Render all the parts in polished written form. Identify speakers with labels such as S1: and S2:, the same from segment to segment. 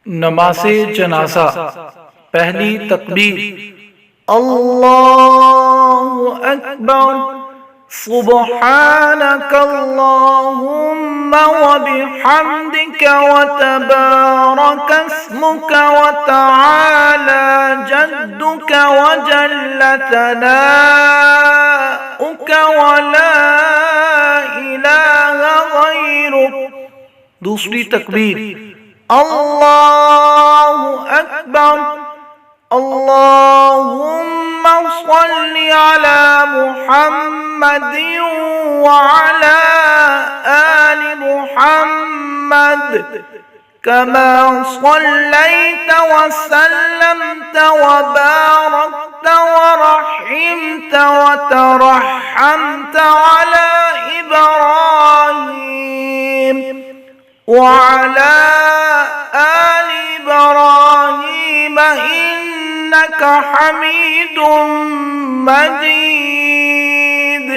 S1: नमाज़े जनाजा। पहली तकबीर अल्लाहु अकबर। सुब्हानकल्लाहुम्मा व बिहम्दिका व तबारक अस्मुका व तआला जद्दुका व जल्ल सनाउका व ला इलाहा गैरुक। दूसरी तकबीर अल्लाहु अकबर। अल्लाहुम्मा सल्लि अला मुहम्मदिन व अला आलि मुहम्मद कमा सल्लैत व सल्लमत व बारकत व रहिमत व तरहमत अला इब्राहीम व अला आलि इब्राहीम इन्नका हमीदुम मजीद।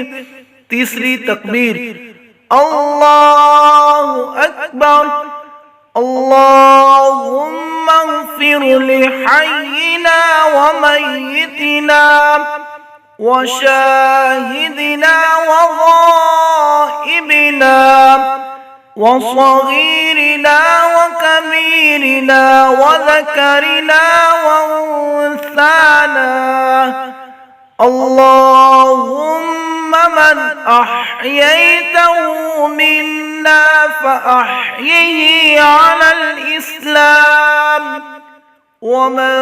S1: तीसरी तकबीर अल्लाहु अकबर। अल्लाहुम्मा इग़फिर लिहय्यिना व मय्यितिना व शाहिदिना व गाइबिना व सगीरिना व कबीरिना व ज़करिना व उन्साना। अल्लाहुम्मा मन अह्यैतहु मिन्ना फ़अह्यिही अलल इस्लाम व मन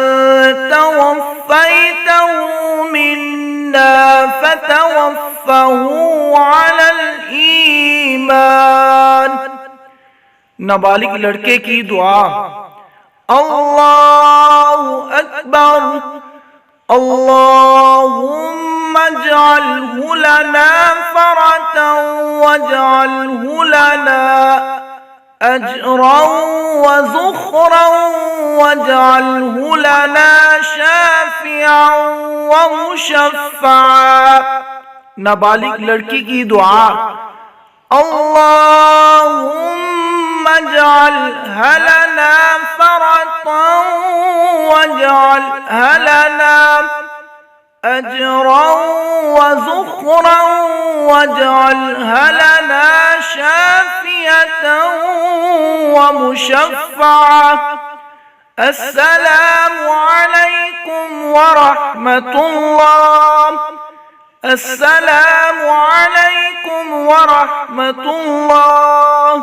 S1: तवफ़्फ़ैतहु मिन्ना फ़तवफ़्फ़हु अलल ईमान। नाबालिग लड़के की दुआ अल्लाहु अकबर। अल्लाहुम्मा अजअलहु लना फ़रतन वजअलहु लना अजरन व ज़ुख़रन वजअलहु लना शाफ़िअन व मुशफ़्फ़अन। नाबालिग लड़की की दुआ अल्लाहुम्मा अजअलहा लना फ़रतन वजअलहा लना अजरन व ज़ुख़रन वजअलहा लना शाफ़िअतन व मुशफ़्फ़अन। अस्सलामु अलैकुम व रहमतुल्लाह। अस्सलामु अलैकुम व रहमतुल्लाह।